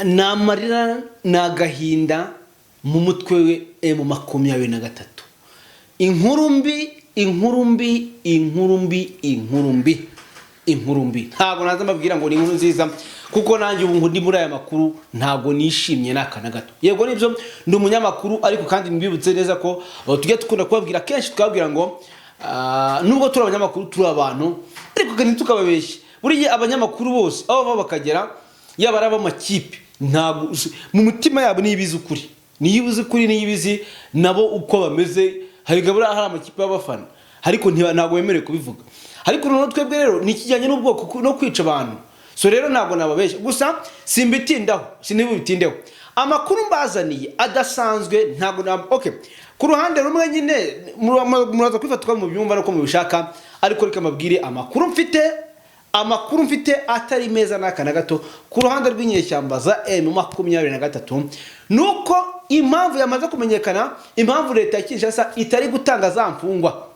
namarira nagahinda mu mutwe we M23. Inkuru mbi ntago naza mbabwira ngo ni inkuru nziza kuko nanjye ubu ndi muri aya makuru ntago nishimye nakana gato. Yego nibyo ndi umunyamakuru ariko kandi mbibutse neza ko tujye tukunda kubabwira kenshi twabwira ngo nubwo turi abanyamakuru turi abantu ariko kandi tukababeshya. Buriye abanyamakuru bose aho baba bakagera yaba araba makipe ntago mu mutima yabo niyibiza ukuri. Niyibizi nabo uko bameze hari gabura hari amakipe y'abafana ariko ntago wemerewe kubivuga. Ariko noneho twebwe rero nikijyanye n'ubwoko no kwica abantu. So rero ntago nababeshya gusa sinibitindeho. Amakuru mbazaniye adasanzwe ntago okay. Ku ruhande rumwe nyine muraza kwifatwa mu byumva no ko mubishaka ariko reka mabwire amakuru mfite atari meza nakana gato ku ruhande rw'inyeshyamba za M23 nuko impamvu yamaze kumenyekana impamvu leta ya Kinshasa itari gutanga za mfungwa.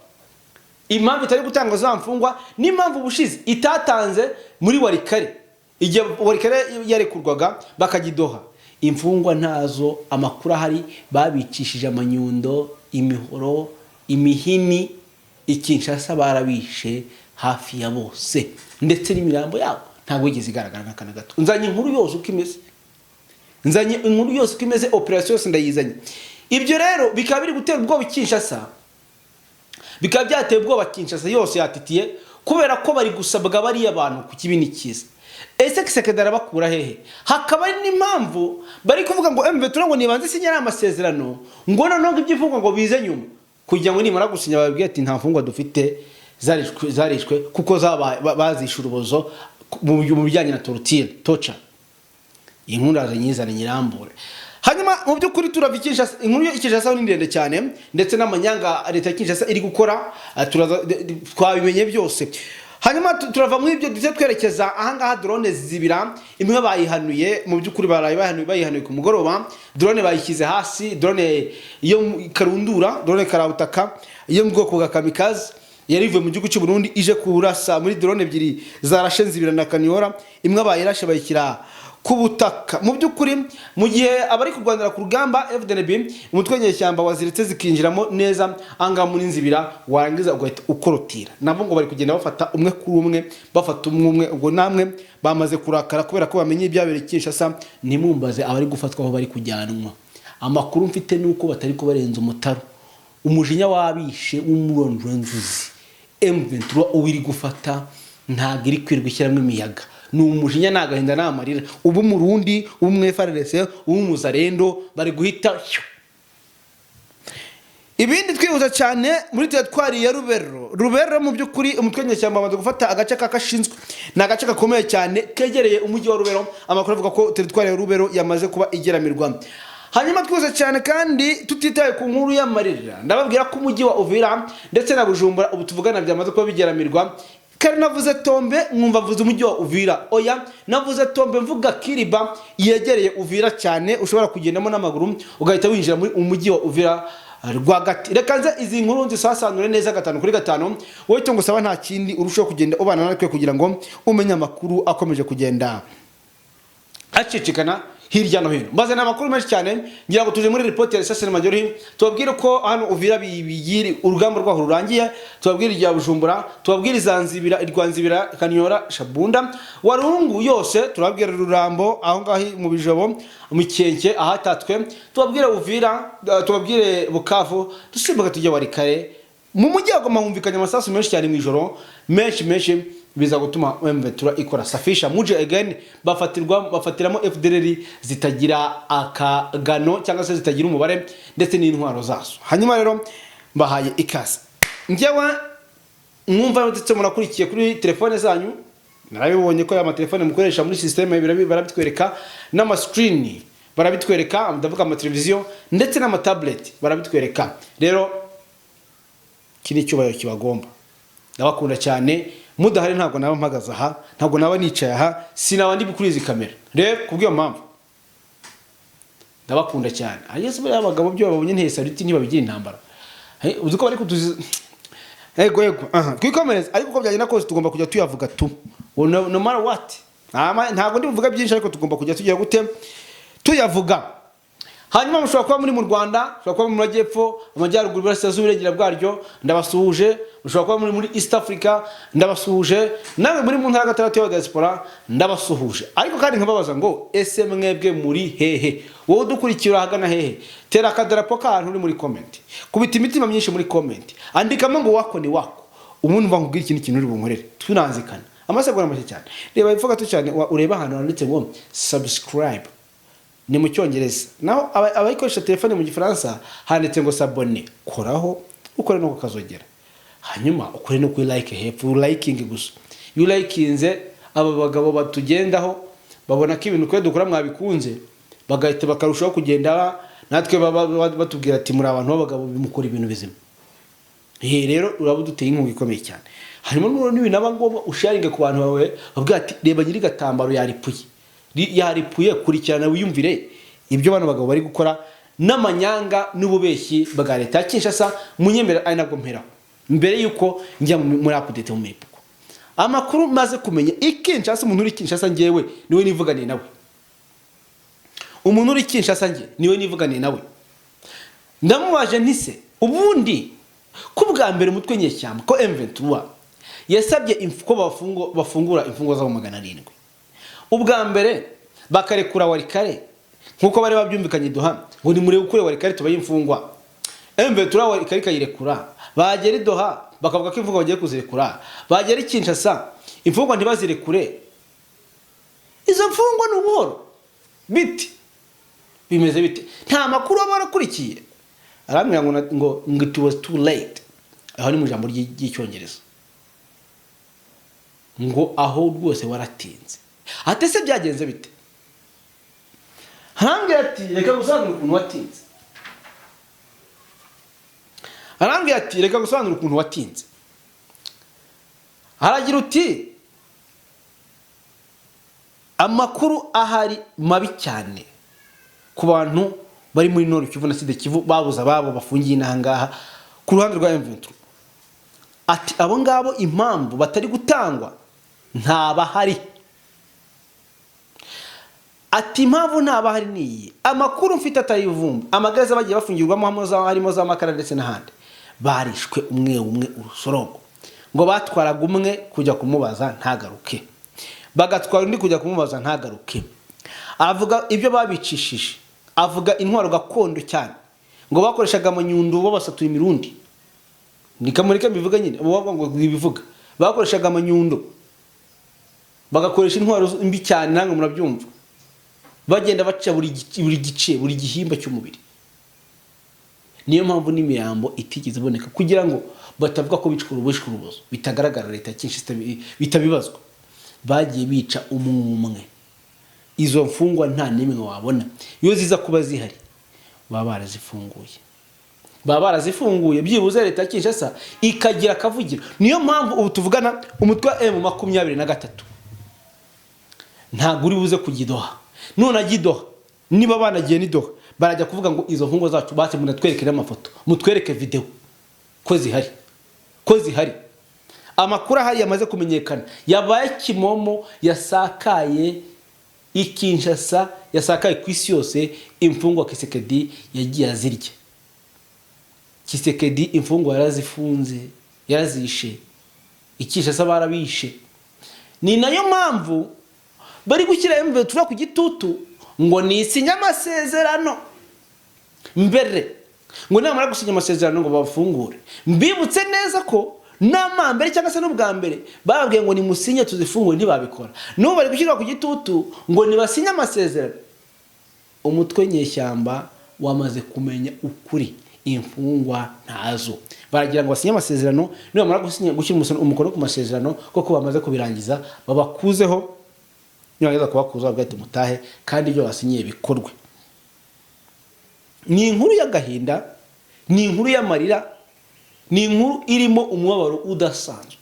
Impamvu itari gutanga za mfungwa n'impamvu bushize itatanze muri Warikare igihe Warikare yarekurwaga bakagidoha imfungwa ntazo. Amakuru ahari babicishije amanyundo imihoro imihini Kinshasa barabishe hafi ya bose ndetse n'imirambo yabo ntabwo yigeze igaragara nakana gato. Nzanye inkuru yose uko imeze operation yose ndayizanye. Ibyo rero bikaba biri gutera ubwoba Kinshasa, bikaba byateye ubwoba Kinshasa yose yatitiye kubera ko bari gusabwa bari abantu ku kibini cyiza. Ese kisekedara bakura hehe? Hakaba n'impamvu bari kuvuga ngo M23 ngo nibanze sinyara amasezerano ngo noneho iby'ivuga ngo bize nyuma kugira ngo nimara gusinya babwiye ati nta mfungwa dufite zarishwe kuko bazisha urubozo mu bijyanye na torture. Inkuru azanyizana nyirambure. Hanyuma mu by'ukuri turava Kinshasa inkuru yo Kinshasa ni ndende cyane ndetse n'amanyanga leta ya Kinshasa iri gukora twabimenye byose. Hanyuma turava muri ibyo duze twerekeza ahangaha drone zibira imwe bayihanuye mu by'ukuri bayihanuye ku mugoroba. Drone bayishyize hasi, drone yo karundura, drone karabutaka yo mu bwoko bwa kamikaze yarivuye mu gihugu cy'u Burundi ije kurasa muri drone ebyiri zarashe zibira na Kanyora. Imwe bayirashe bayikira ku butaka. Mu by'ukuri mu gihe abari kurwanira ku rugamba FDNB umutwe nyeshyamba waziritse zikinjiramo neza anga muri nzibira warangiza ugahita ukorotira. Nabo ngo bari kugenda bafata umwe kuri umwe bafata umwe ubwo namwe bamaze kurakara kubera ko bamenye ibyabereye Kinshasa. Nimumbaze abari gufatwa aho bari kujyanwa. Amakuru mfite nuko batari ko barenza umutaro. Umujinya wabishe w'umuronjwenzuzi M23 ubiri gufata ntago iri kwirwishyiramo imiyaga. Ni umujinya nagahinda namarira ubu murundi umwe FARDC umuzarendo bari guhita. Ibindi twibuza cyane muri teritwari ya Rubero mu by'ukuri umutwe nyeshyamba bamaze gufata agace kakashinzwe na agace gakomeye cyane kegereye umujyi wa Rubero. Amakuru avuga ko teritwari ya Rubero yamaze kuba igeramirwa. Hanyuma twibuza cyane kandi tutitaye ku nkuru y'amarira ndababwira ko umujyi wa Uvira ndetse na Bujumbura ubu tuvugana byamaze kuba bigeramirwa. Kare navuze Tombe mwumva vuze umujyi wa Uvira. Oya navuze Tombe mvuga Kiriba yegereye Uvira cyane ushobora kugendamo n'amaguru ugahita winjira muri umujyi wa Uvira rwagati. Reka nze izi nkuru nzisasanure neza 5 kuri 5 wowe cyo ngusaba nta kindi urushaho kugenda ubana natwe kugira ngo umenye amakuru akomeje kugenda acicikana hirya no hino. Mbaze na makuru menshi cyane ngira ngo tuje muri report ya Sasene Majori tubabwire ko hano Uvira bigiri urugamba rwaho rurangiye. Tubabwire rya Bujumbura, tubabwire Zanzibira, Rwanzibira, Kanyora, Shabunda, Warungu yose turabwire Rurambo aho ngahi mu Bijobo mu Kenke ahatatswe. Tubabwire Uvira, tubabwire Bukavu, dusimbuka tujye Warikare mu mujyi agoma humvikanya amasasu menshi cyane mu ijoro menshi biza gutuma M23 ikora safisha muje again bafatiramo FDLR zitagira akagano cyangwa se zitagira umubare ndetse n'intwaro zaso. Hanyuma rero mbahaye ikasi njyewe mwumva ndetse munakurikiye kuri telefone zanyu narabibonye ko ya telefone mukoresha muri systeme barabitwereka n'ama screen barabitwereka ndavuga ama televiziyo ndetse n'ama tablet barabitwereka. Rero kini cyubayo kibagomba ndabakunda cyane mudahari ntabwo naba mpagaza aha ntabwo naba nicaye aha sinabandi kuri izi kamera. Rero kubwiyo mpamvu ndabakunda cyane. Ayese bari abagabo byo babonye ntese ariti ntibabigira intambara. Uzuko bari kutuzi yego twikomereza ariko ko byagenda kose tugomba kujya tuyavuga tu no matter what ntabwo ndi buvuga byinshi ariko tugomba kujya tugira gute tuyavuga. Hanyuma mushobora kuba muri mu Rwanda, mushobora kuba mu Majyepfo, Amajyaruguru, Burasirazuba, Irengera bwaryo, ndabasuhuje. Mushobora kuba muri East Africa, ndabasuhuje. Nawe muri mu ntara gatandatu ya diaspora, ndabasuhuje. Ariko kandi nkababaza ngo ese mwebwe muri hehe? Wowe dukurikira hagana hehe? Tera akadarapo kantu uri muri comment. Kubita imitima myinshi muri comment. Andikamo ngo wako ni wako. Umuntu mva nkubwira ikintu uri bunkorere. Tunanzikana. Amasegonda make cyane. Reba ivuga tu cyane ureba hano handitse ngo subscribe. Ni mu Cyongereza. Naho abayikoresha telefone mu Gifaransa handitse ngo s'abonner. Koraho ukore no kukazogera. Hanyuma ukore no ku like hepfo, liking gusa. You likinze aba bagabo batugendaho babona ko ibintu kwe dukora mwabikunze bagahita bakarushaho kugenda natwe batubwira ati muri abantu b'abagabo bimukora ibintu bizima. Rero urabuduteye inkunga ikomeye cyane. Harimo n'ibintu naba ngombwa usharinge ku bantu bawe bavuga ati reba nyiri gatambaro yaripuye kurikirana wiyumvire ibyo bano bagabo bari gukora n'amanyanga n'ububeshyi bwa leta ya Kinshasa munyemera ari nabwo mpera mbere yuko njya muri update mu mipuko. Amakuru maze kumenya Kinshasa, umuntu uri Kinshasa ngewe niwe nivuganiye nawe. Umuntu uri Kinshasa nge niwe nivuganiye nawe. Ndamubaje ntise ubundi ko bwa mbere umutwe nyeshyamba ko M23 yasabye ko bafungura imfungo za 700. Ubwa mbere bakarekura Warikare nkuko bari babyumvikanye Doha ngo ni murebe ukure Warikare tubaye imfungwa. M23 Warikare kayirekura bagera Doha bakavuga ko imfungo bagiye kuzirekura. Bagera Kinshasa imfungo ntibazirekure. Izo mfungo n'ubuhoro biti bimeze bite? Nta makuru barakurikiye. Aramira ngo it was too late. Aho ni mu jambo ry'Icyongereza. Ngo aho rwose waratinze. Atese byagenze bite? Hangi ati reka gusobanura ukuntu watinze. Hangi ati reka gusobanura ukuntu watinze. Haragira uti amakuru ahari mabi cyane ku bantu bari muri Nord Kivu na Sud Kivu babuza babo bafungiye inangaha ku ruhande rwa M23. Ati abo ngabo impamvu batari gutangwa ntabahari. Ati impamvu ntabahari niyi amakuru mfite atayivumba amagaza bagiye bafungirwamo harimo za makara ndetse n'ahandi barishwe umwe urusorongo ngo batwaraga umwe kujya kumubaza ntagaruke bagatwara undi kujya kumubaza ntagaruke. Avuga ibyo babicishije, avuga intwaro gakondo cyane ngo bakoreshaga amanyundo bo basatuye imirundi. Nikamurika bivuga nyine abo bavuga ngo bivuga bakoreshaga amanyundo bagakoresha intwaro mbi cyane nange murabyumva. Bagenda baca buri gice buri gihimba cy'umubiri. Niyo mpamvu n'imirambo itigeze boneka kugira ngo batavuga ko bicukura ubushikurubozo bitagaragara leta Kinshasa bitabibazwa. Bagiye bica umwe. Izo mfungwa nta nimwe wabona iyo ziza kuba zihari baba barazifunguye byibuze leta Kinshasa ikagira kavugiro. Niyo mpamvu ubu tuvugana umutwe wa M23 nta guri buze kugidoha. None agidoha niba banagiye ni Doha barajya kuvuga ngo izo mfungo zacu base munatwerekere amafoto mutwereke video ko zihari. Amakuru ahari yamaze kumenyekana yabaye kimomo yasakaye Kinshasa yasakaye ku isi yose. Imfungwa Kisekedi yagiye azirya. Kisekedi imfungwa yarazifunze yarazishe Kinshasa barabishe. Ni nayo mpamvu bari gushyira M23 ku gitutu ngo nisinya amasezerano mbere ngo namara gusinya amasezerano ngo bafungure. Mbibutse neza ko namambere cyangwa se n'ubwa mbere bababwiye ngo ni musinya tuzifungure ntibabikora. N'ubu bari gushyira ku gitutu ngo nibasinya amasezerano. Umutwe nyeshyamba wamaze kumenya ukuri imfungwa ntazo. Baragira ngo basinye amasezerano nibamara gushyira umukono ku masezerano koko bamaze kubirangiza babakuzeho. Nyageza kubakuza bwate mutahe kandi ibyo basinyiye bikorwe. Ni inkuru y'agahinda, ni inkuru y'amarira, ni inkuru irimo umubabaro udasanzwe.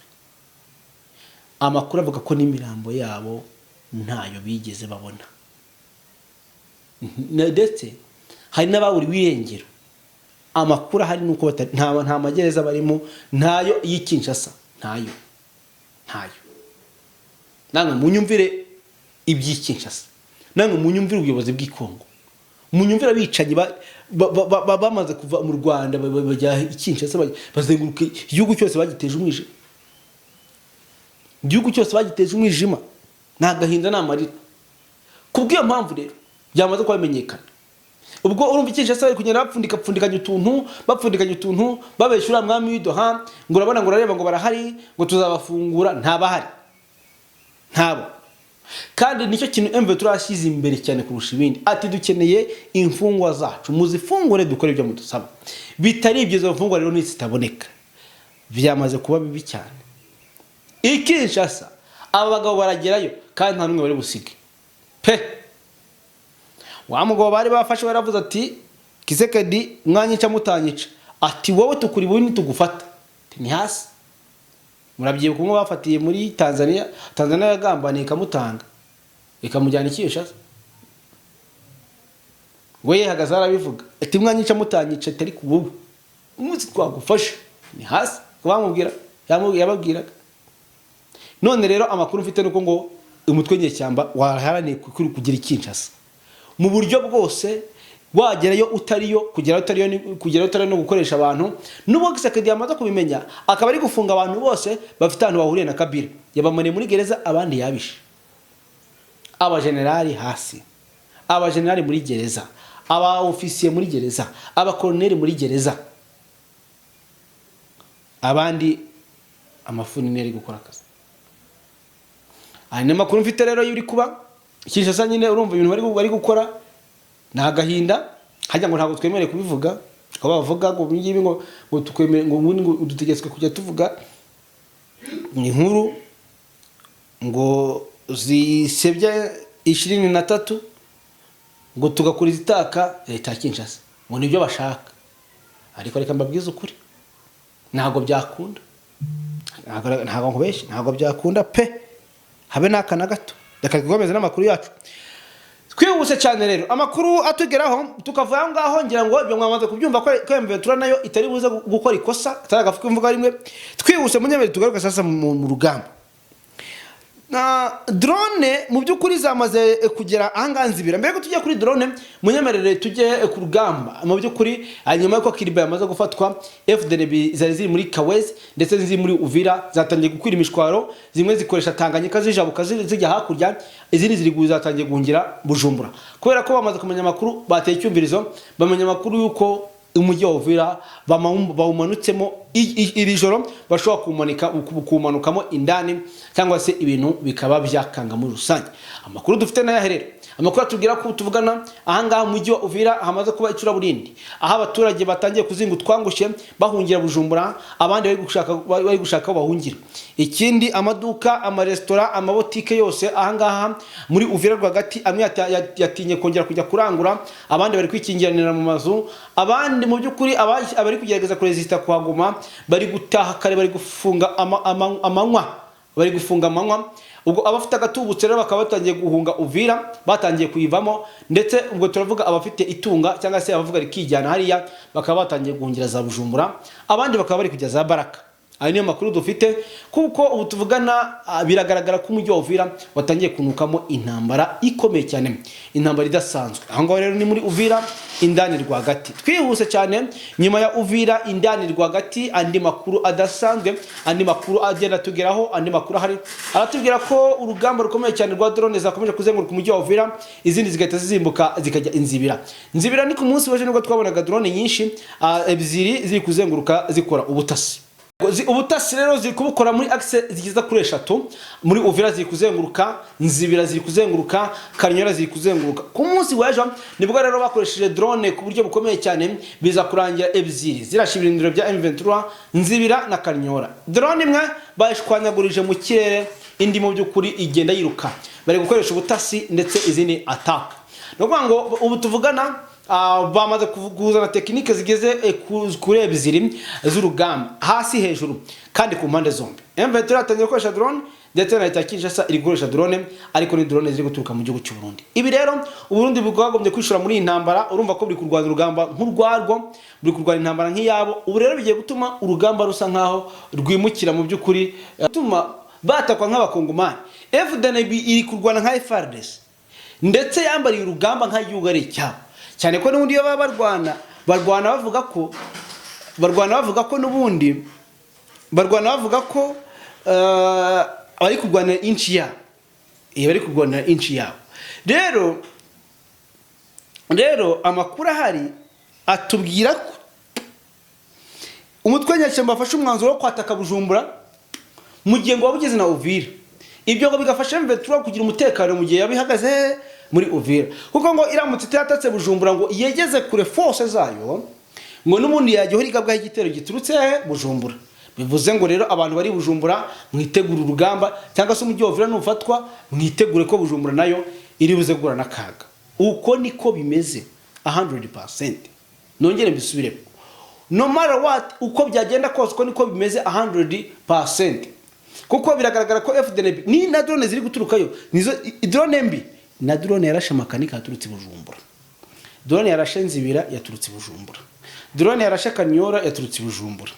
Amakuru avuga ko n'imirambo yabo ntayo bigeze babona. Ndetse hari n'abawuri wirengero. Amakuru hari nuko nta magereza barimo ntayo y'Kinshasa ntayo. Namwe munyumvire iby'ikinshasa nange munyumvira ubuyobozi bw'ikongo munyumvira bicanyi bamaze kuva mu Rwanda bajya ikinshasa bazenguruka igihugu cyose bagiteje umwijima igihugu cyose bagiteje umwijima nagahinda namarira kubwiyo mpamvu rero byamaze kwamenyekana ubwo urumva ikinshasa bari kugenda bapfundikanya utuntu babeshyura mwami w'idoha ngo urabona ngo urareba ngo barahari ngo tuzabafungura ntabahari ntabo kandi nicyo kintu M23 yashyize imbere cyane kurusha ibindi ati dukeneye imfungwa zacu muzifungure dukore ibyo mudusaba bitari ibyo zo mfungwa rero nisitaboneka byamaze kuba bibi cyane ikinshasa aba bagabo baragerayo kandi nta numwe bari busige pe wa mugabo bari bafashe baravuze ati Kisekedi mwanyica mutanyica ati wowe tukuri buni tugufata ni hasi murabyibuka umwe bafatiye muri Tanzania yagambaniye ikamutanga ikamujyana ikinshasa we yahagaze arabivuga ati mwanyica mutanyica atari ku wowe umunsi twagufasha ni hasi kubamubwira yababwiraga none rero amakuru mfite nuko ngo umutwe nyeshyamba waharaniye kugira ikinshasa mu buryo bwose wagerayo utariyo kugerayo no gukoresha abantu n'ubwo Kisekedi yamaze kubimenya akaba ari gufunga abantu bose bafite ahantu bahuriye na Kabila yabamaniye muri gereza abandi yabishe aba generali hasi aba generali muri gereza aba ofisiye muri gereza aba colonel muri gereza abandi amafuni neri gukora akazi ane makuru mfite rero yuri kuba Kinshasa nyine urumva ibintu bari gukora nagahinda hajya ngo ntabwo twemereye kubivuga akaba bavuga ngo ngibi ngo tukwemere ngo dutegetswe kujya tuvuga inkuru ngo zisebya 23 ngo tugakuriza itaka leta Kinshasa ngo nibyo bashaka ariko reka mbabwiza ukuri ntago byakunda ntago nkubeshye ntago byakunda pe habe nakana gato reka twigomeze n'amakuru yacu twihuse cyane rero amakuru atugeraho tukavuga ngaho ngira ngo ibyo mwamaze kubyumva ko M23 nayo itari buze gukora ikosa taragafuka imvuga rimwe twihuse munyemere tugaruka sasa mu rugamba na drone mu byukuri zamaze kugera ahanganzibira mbere ko tujya kuri drone munyemerere tujye ku rugamba mu byukuri hanyuma yuko Kiriba yamaze gufatwa FDLB zari ziri muri Kawezi ndetse ziri muri Uvira zatangiye gukwira imishwaro zimwe zikoresha Tanganyika zijabuka zijya hakurya izindi ziri guzatangiye guhungira Bujumbura kubera ko bamaze kumenya makuru bateye icyumvirizo bamenya makuru yuko umujyi wa Uvira bawumanutsemo iri joro bashobora kumanukamo indani cyangwa se ibintu bikaba byakanga muri rusange amakuru dufite nayaherera amakuru atubwira ko tuvugana ahangaha umujyi wa Uvira hamaze kuba icuraburindi aho abaturage batangiye kuzinga utwangushe bahungira Bujumbura abandi bari gushaka bahungira ikindi amaduka amaresitora amabotike yose ahangaha muri Uvira rwagati amwe yatinye kongera kujya kurangura abandi bari kwikingiranira mu mazu abandi mu byukuri abari kugerageza kuresista kuhaguma bari gutaha kare bari gufunga amanywa ubwo abafite agatubutse rero bakaba batangiye guhunga Uvira batangiye kuyivamo ndetse ubwo turavuga abafite itunga cyangwa se abavuga rikijyana hariya bakaba batangiye guhungira za Bujumbura abandi bakaba bari kujya za Baraka ayo niyo makuru dufite kuko ubu tuvugana biragaragara ko umujyi wa Uvira watangiye kunukamo intambara ikomeye cyane intambara idasanzwe aho ngaho rero ni muri Uvira indani rwagati twihuse cyane nyuma ya Uvira indani rwagati andi makuru adasanzwe andi makuru agenda tugeraho andi makuru hari aratubwira ko urugamba rukomeye cyane rwa drone zakomeje kuzenguruka umujyi wa Uvira izindi zigahita zizimbuka zikajya inzibira ni ku munsi waje nibwo twabonaga drone nyinshi ebyiri ziri kuzenguruka zikora ubutasi ubutasi rero ziri kubukora muri axe zigiza kuri 3 muri Uvira ziri kuzenguruka nzibira ziri kuzenguruka Kanyora ziri kuzenguruka ku munsi waje nibwo rero bakoresheje drone ku buryo bukomeye cyane biza kurangira ebyiri zirashibira indiro bya M23 nzibira na Kanyora drone imwe bayishwanyagurije mu kirere indi mu byukuri igenda yiruka bari gukoresha ubutasi ndetse izindi attack no ngo ubu tuvugana bamaze kuvuguzana tekinike zigeze kuri ebyiri z'urugamba hasi hejuru kandi ku mpande zombi M23 yatangiye gukoresha drone ndetse na leta Kinshasa iri gukoresha drone ariko ni drone ziri guturuka mu gihugu cy'u Burundi ibi rero Uburundi bwagombye kwishura muri intambara urumva ko buri kurwana urugamba nk'urwarwo buri kurwana intambara nk'iyabo ubu rero bigiye gutuma urugamba rusa nkaho rwimukira mu byukuri gutuma batakwa nk'abakongomani FDNB iri kurwana nka FARDC ndetse yambariye urugamba nk'igihugu ari icyabo, cyane ko n'ubundi iyo baba barwana bavuga ko n'ubundi barwana bavuga ko bari kurwanira inchi yabo, bari kurwanira inchi yabo. Rero amakuru ahari atubwira ko umutwe w'inyeshyamba bafashe umwanzuro wo kwataka Bujumbura mu gihe ngo wabugeze na Uvira. Ibyo ngo bigafasha M23 kugira umutekano mu gihe yabihagaze muri Uvira, kuko ngo iramutse itatatse Bujumbura ngo yegeze kure force zayo, ngo n'ubundi yajya hirigabwa igitero giturutse Bujumbura. Bivuze ngo rero abantu bari Bujumbura mwitegura urugamba, cyangwa se umujyi wa Uvira nufatwa mwitegure ko Bujumbura nayo iri buze gura nakaga. Uko niko bimeze 100%. Nongere mbisubiremo, no matter what, uko byagenda kose uko niko bimeze 100%. Kuko biragaragara ko FDNB ni na drone ziri guturukayo, nizo drone mbi, na drone yarashe makanika yaturutse Bujumbura, drone yarashe Nzibira yaturutse Bujumbura, drone yarashe Kanyora yaturutse Bujumbura.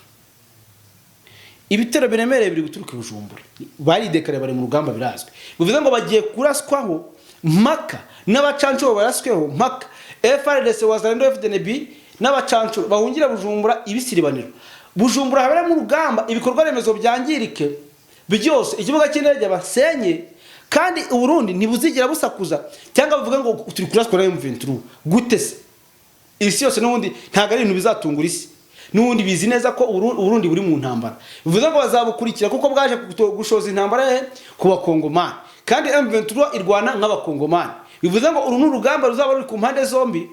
Ibitero biremereye biri guturuka Bujumbura, bari dekare bari mu rugamba birazwe. Bivuze ngo bagiye kuraswaho mpaka n'abacanco barasweho mpaka. FARDC wazarendo FDNB n'abacanco bahungira Bujumbura ibisiribaniro. Bujumbura habera mu rugamba ibikorwa remezo byangirike byose, ikibuga cy'indege basenye, kandi Uburundi ntibuzigira busakuza cyangwa bavuga ngo turi kuraswa na M23 gute se. Isi yose n'ubundi ntago ari ibintu bizatungura isi, n'ubundi bizi neza ko Uburundi buri mu ntambara. Bivuze ngo bazabukurikira kuko bwaje gushoza intambara ku bakongomani, kandi M23 irwana nk'abakongomani. Bivuze ngo uru n'urugamba ruzaba ruri ku mpande zombi,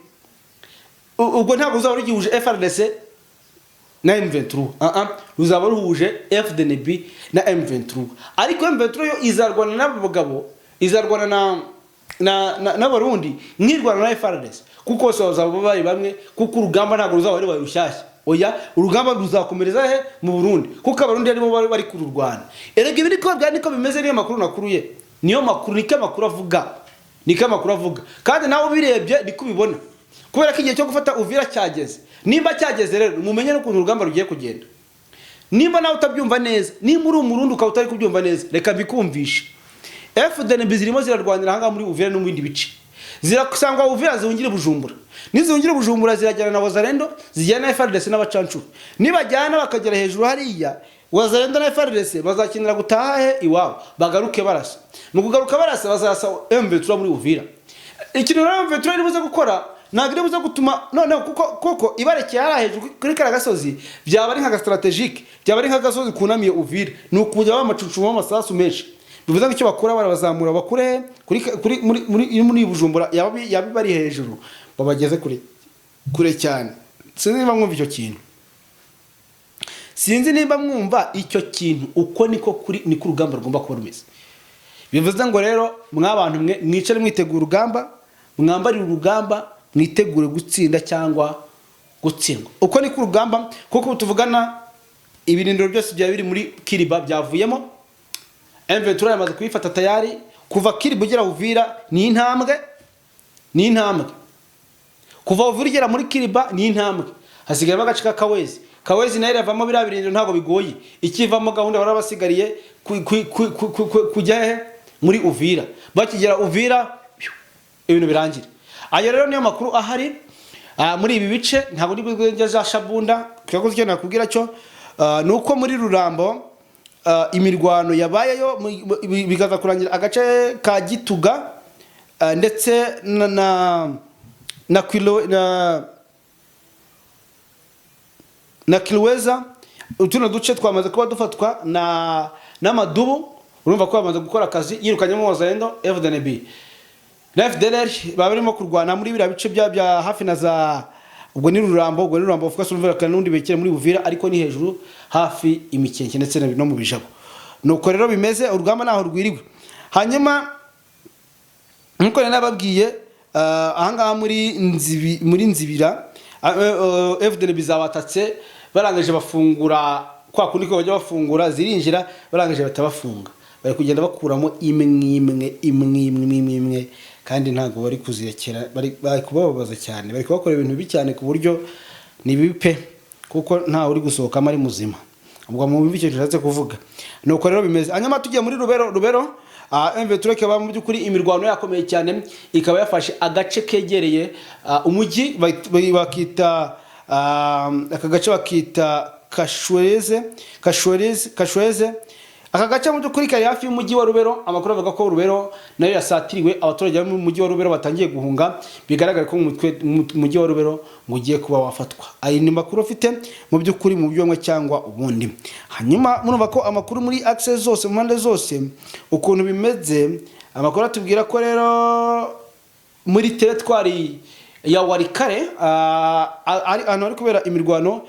ubwo ntabwo ruzaba rugihuje FARDC na M23, ruzaba ruhuje FDNB na M23. Ariko M23 yo izarwana n'abagabo, izarwana n'abarundi nk'irwana na FARDC, kuko so bazaba bari bamwe, kuko urugamba ntabwo ruzaba ari rushyashya. Oya, urugamba ruzakomereza mu Burundi, kuko abarundi arimo bari kururwana. Erega ibi niko niko bimeze, niyo makuru nakuruye, niyo makuru, niko amakuru avuga, kandi nawe birebye niko ubibona, kubera ko igihe cyo gufata Uvira cyageze. Nimba cyageze rero mumenye n'ukuntu urugamba rugiye kugenda. Nimba nawe utabyumva neza, nimba uri umurundi ukaba utari kubyumva neza, reka bikumvishe. FDNB zirimo zirarwanira hanga muri Uvira no mu bindi bice, zirakusangwa Uvira zihungire Bujumbura, nizihungire Bujumbura zirajyana na Wazarendo, zijyana na FARDC n'abacancu. Nibajyana bakagera hejuru hariya, Wazarendo na FARDC bazakinira gutaha iwabo, bagaruke barasa. Mu kugaruka barasa bazasa M23 muri Uvira. Ikintu rero M23 iribuze gukora nagire buze gutuma none kuko ibarekeye ara hejuru kuri karagasozi, byaba ari nka strategique, byaba ari nka gasozi kunamiye Uvira, nukuja bamacucuma amasasu menshi. Bivuze ngo icyo bakora barabazamura bakure kuri muri Bujumbura yabi bari hejuru, babageze kure cyane. Sinzi niba mwumva icyo kintu, sinzi niba mwumva icyo kintu, uko niko niko urugamba rugomba kuba rumeze. Bivuze ngo rero mwabantu mwe mwicare mwitegura urugamba, mwambarira urugamba, mwitegure gutsinda cyangwa gutsindwa. Uko niko urugamba, kuko tuvugana ibirindiro byose bya biri muri Kiriba byavuyemo. M23 yamaze kubifata tayari, kuva Kiriba ugera Uvira ni intambwe, kuva Uvira ugera muri Kiriba ni intambwe. Hasigaye agace ka Kawezi nayo yavamo bira birindiro ntago bigoye, ikivamo gahunda barabasigariye kujya muri Uvira. Bakigera Uvira ibintu birangira. Ayo rero niyo makuru ahari muri ibi bice. Ntabwo ndi bwegeza Shabunda, cyakoze cyo nakubwira cyo nuko muri Rurambo imirwano yabayeyo bigaza kurangira agace ka Gituga ndetse na Kilweza. Utuno duce twamaze kuba dufatwa na Madubu. Urumva ko bamaze gukora akazi, yirukanyemo Wazarendo FDNB na FDLR barimo kurwana muri bira bice bya hafi na za ubwo ni Rurambo fuka Uvira kandi nundi bekere muri Uvira, ariko ni hejuru hafi imikenke ndetse no mu bijabo. Nuko rero bimeze urugamba naho rwiriwe. Hanyuma nkuko nababwiye ahangaha muri Nzibira FDNB zabatatse, barangaje bafungura kwa kundi ko bajya bafungura, zirinjira barangaje batabafunga, bari kugenda bakuramo imwe, kandi ntago bari kuzirekera, bari kubabaza cyane, bari kubakora ibintu bibi cyane ku buryo ni bipe, kuko nta uri gusohoka ari muzima. Ubwo mu bibi cyo cyatse kuvuga. Nuko rero bimeze. Hanyuma tugiye muri Rubero M23 ikaba mu by'ukuri imirwano yakomeye cyane, ikaba yafashe agace kegereye umujyi bakita aka gace bakita Kashweze. Aka gace mu by'ukuri kari hafi y'umujyi wa Rubero. Amakuru avuga ko Rubero nayo yasatiriwe, abaturage bo mu mujyi wa Rubero batangiye guhunga, bigaragara ko mu mujyi wa Rubero mugiye kuba wafatwa. Ayi ni makuru afite mu by'ukuri mu byomwe cyangwa ubundi. Hanyuma murumva ko amakuru muri access zose mu mpande zose ukuntu bimeze, amakuru atubwira ko rero muri teritwari ya Warikare ari ahantu hari kubera imirwano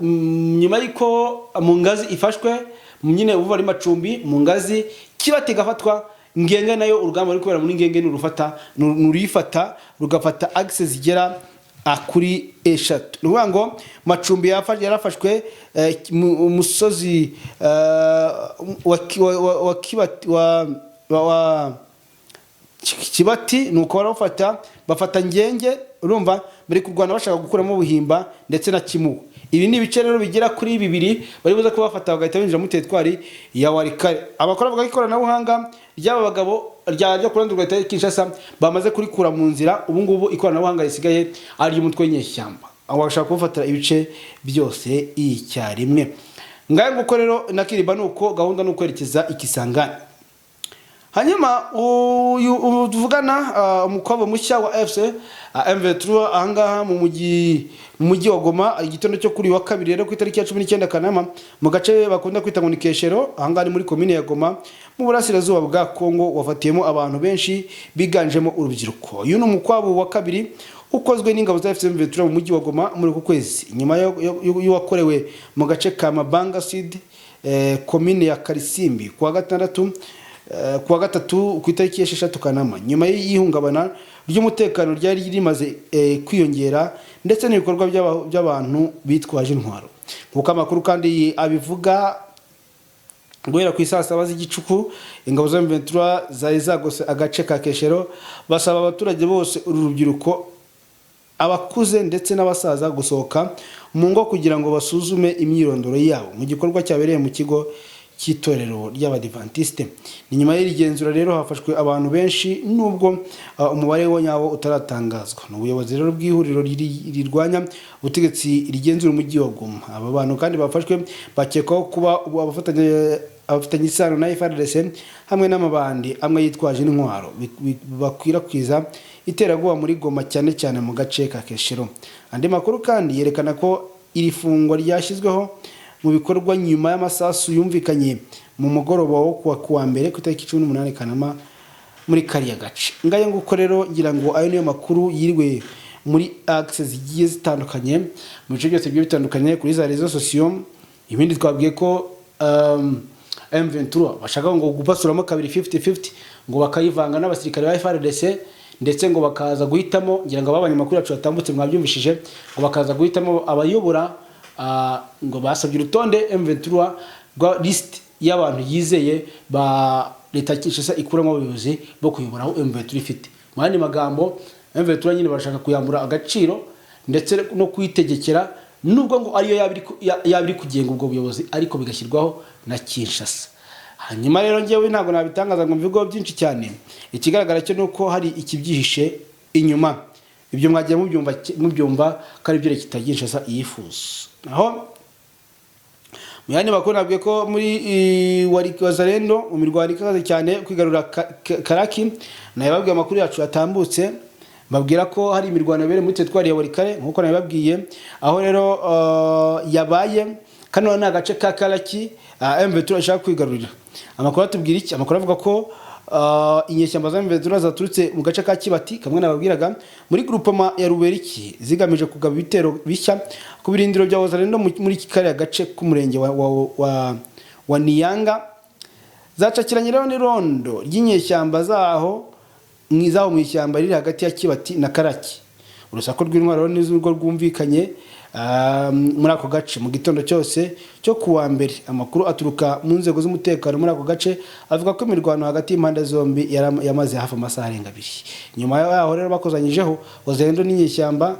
nyuma y'iko mu ngazi ifashwe nyine ubu ari Macumbi, mu ngazi Kibati gafatwa, Ngenge nayo urugamba ruri kubera muri Ngenge nurifata rugafata access zigera kuri 3. Nuvuga ngo Macumbi yarafashwe, umusozi wa Kibati wa Kibati nuko barafata bafata Ngenge, urumva bari kurwana bashaka gukuramo Buhimba ndetse na Kimugu. Ibi ni ibice rero bigera kuri 2 bari buza kubafata bagahita binjira mu teritwari ya Warikare. Abakora bavuga ikoranabuhanga ry'aba bagabo ryo kurandurwa leta Kinshasa bamaze kurikura mu nzira. Ubu ngubu ikoranabuhanga risigaye ari ry'umutwe w'inyeshyamba, aho bashaka kufatira ibice byose icyarimwe. Ngaye nguko rero nakiriba nuko gahunda no kwerekeza Ikisangani. Hanyuma uyu tuvugana umukwabo mushya wa FC M23 ahangaha mu mujyi wa Goma, igitondo cyo kuri wa kabiri rero ku itariki ya 19 Kanama mu gace bakunda kwita ngo ni Keshero, ahangaha ni muri commune ya Goma mu burasirazuba bwa Kongo, wafatiyemo abantu benshi biganjemo urubyiruko. Uyu ni umukwabo wa kabiri ukozwe n'ingabo za M23 mu mujyi wa Goma muri ku kwezi, nyuma y'uwakorewe mu gace ka Mabanga Sud commune ya Karisimbi kuwa gatatu ku itariki ya 6 Kanama, nyuma y'ihungabana ry'umutekano ryari rimaze kwiyongera ndetse n'ibikorwa by'abantu bitwaje intwaro. Kuko amakuru kandi abivuga guhera ku isasa z'igicuku ingabo za M23 zari zagose agace ka Keshero, basaba abaturage bose urubyiruko, abakuze ndetse n'abasaza gusohoka mu ngo kugira ngo basuzume imyirondoro yabo mu gikorwa cyabereye mu kigo cy'itorero ry'Abadiventiste. Ni nyuma y'irigenzura rero hafashwe abantu benshi nubwo umubare w'onyawo utaratangazwa. N'ubuyobozi rero bw'ihuriro rirwanya ubutegetsi rigenzura umujyi wa Goma. Aba bantu kandi bafashwe bakekwaho kuba abafatanye isano na FARDC hamwe n'amabandi amwe yitwaje intwaro bakwirakwiza iterabwoba muri Goma cyane cyane mu gace ka Keshero. Andi makuru kandi yerekana ko iri fungwa ryashyizweho mu bikorwa nyuma y'amasasu yumvikanye mu mugoroba wo kuwa mbere ku itariki 18 Kanama muri kariya gace. Ngaye nguko rero ngira ngo ayo niyo makuru yirwe muri access zigiye zitandukanye mu bice byose bigiye bitandukanye kuri za réseaux sociaux. Ibindi twabwiye ko M23 bashaka ngo gupasuramo kabiri 50-50 ngo bakayivanga n'abasirikare ba FARDC ndetse ngo bakaza guhitamo, ngira ngo abanyamakuru yacu batambutse mwabyumvishije, ngo bakaza guhitamo abayobora ngo basabye urutonde M23 rwa list y'abantu yizeye ba leta Kinshasa ikuramo abayobozi bo kuyobora aho M23 ifite. Mu yandi magambo M23 nyine barashaka kuyambura agaciro ndetse no kwitegekera, nubwo ngo ariyo yabiri kugenga ubwo buyobozi ariko bigashyirwaho na Kinshasa. Hanyuma rero ngewe ntago nabitangaza ngo mvigo byinshi cyane, ikigaragara cyo nuko hari ikibyihishe inyuma. Ibyo mwagiye mubyumva kari byo leta Kinshasa yifuza. Naho mu yandi makuru nabwiye ko muri Wazalendo mu mirwano ikaze cyane kwigarura Karaki, nayo babwiye amakuru yacu yatambutse babwira ko hari imirwano yabere muri teritwari ya Warikare nkuko nabibabwiye, aho rero yabaye kano na gace ka Karaki M23 ashaka kwigarurira. Amakuru atubwira iki? Amakuru avuga ko inyeshyamba za M23 zaturutse mu gace ka Kibati kamwe nababwiraga muri groupement ya Ruberiki zigamije kugaba ibitero bishya ku birindiro bya Wazalendo muri kariya gace k'umurenge wa Niyanga. Zacakiranye rero n'irondo ry'inyeshyamba zaho mu ishyamba riri hagati ya Kibati na Karaki. Urusako rw'intwaro n'izurwo rwumvikanye muri ako gace mu gitondo cyose cyo kuwa mbere. Amakuru aturuka mu nzego z'umutekano muri ako gace avuga ko imirwano hagati y'impande zombi yamaze hafi amasaha arenga 2. Nyuma yaho rero bakozanyijeho Wazalendo n'inyeshyamba.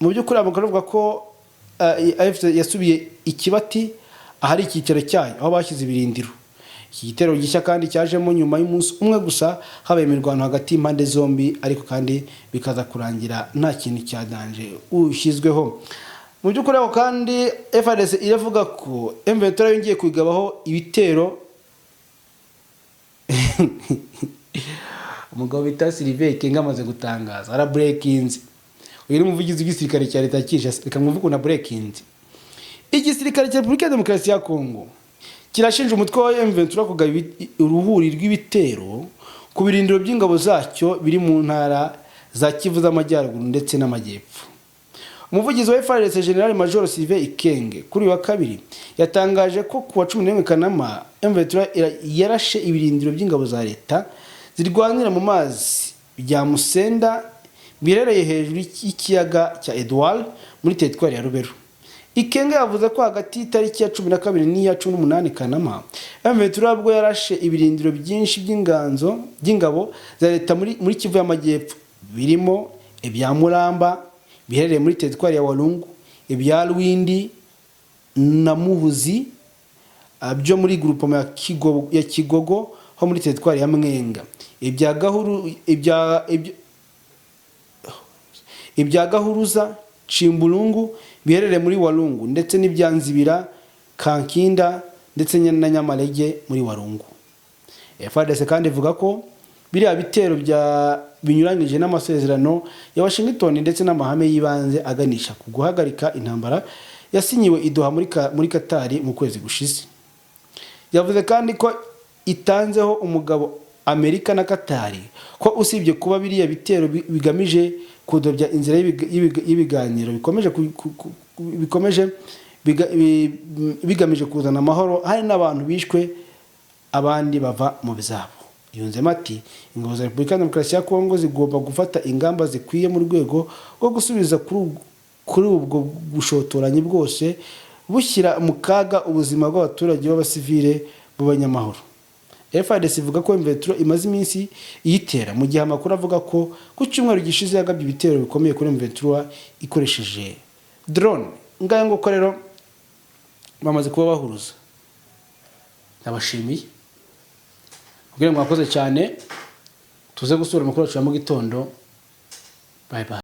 Mu by'ukuri amakuru avuga ko AFC yasubiye Ikibati ahari icyicaro cyayo aho bashyize ibirindiro. Iki gitero gishya kandi cyajemo nyuma y'umunsi umwe gusa habaye imirwano hagati y'impande zombi, ariko kandi bikaza kurangira nta kintu cyadanje ushyizweho. Mu by'ukuri aho kandi FARDC iravuga ko M23 yongeye kwigabaho ibitero. Umugabo bita Sylvain Kenga amaze gutangaza ara breakinze. Uyu ni umuvugizi w'igisirikare cya leta Kinshasa. Reka mwumve ukuntu breakinze. Igisirikare cya Repubulika ya Demokarasi ya Kongo kirashinja umutwe wa M23 kugaba uruhuri rw'ibitero ku birindiro by'ingabo zacyo biri mu ntara za Kivu z'Amajyaruguru ndetse n'Amajyepfo. Umuvugizi wa FARDC General Major Sylvain Ikenge kuri wa kabiri yatangaje ko kuwa 11 Kanama M23 yarashe ibirindiro by'ingabo za leta zirwanira mu mazi bya Musenda birereye hejuru y'ikiyaga cya Edouard muri teritwari ya Rubero. Ikenge yavuze ko hagati y'itariki ya 12 n'iya 18 Kanama M23 bwo yarashe ibirindiro byinshi by'ingabo za leta muri Kivu y'Amajyepfo birimo ibya Muramba biherereye muri teritwari ya Walungu, ibya Rwindi na Muhuzi byo muri groupement ya Kigogo ho muri teritwari ya Mwenga, ibya Gahuruza Chimbulungu biherereye muri Walungu ndetse n'ibyanzibira Kankinda ndetse na Nyamarege muri Walungu. FARDC kandi ivuga ko biriya bitero binyuranyije n'amasezerano ya Washington ndetse n'amahame yibanze aganisha ku guhagarika intambara yasinyiwe i Doha muri Qatar mu kwezi gushize. Yavuze kandi ko itanzeho umugabo Amerika na Qatar ko usibye kuba biriya bitero bigamije kudobya inzira y'ibiganiro bigamije kuzana amahoro, hari n'abantu bishwe abandi bava mu bizabo. Yunzemo ati ingabo za Repubulika ya Demokarasi ya Kongo zigomba gufata ingamba zikwiye mu rwego rwo gusubiza kuri ubwo bushotoranyi bwose bushyira mu kaga ubuzima bw'abaturage b'abasivile b'abanyamahoro. FARDC ivuga ko M23 imaze iminsi iyitera mu gihe amakuru avuga ko ku cyumweru gishize yagabye ibitero bikomeye kuri M23 ikoresheje drone. Ngaye ngo rero bamaze kuba bahuruza. Nabashimiye kugira ngo mwakoze cyane, tuze gusura amakuru yacu ya mu gitondo. Bye bye.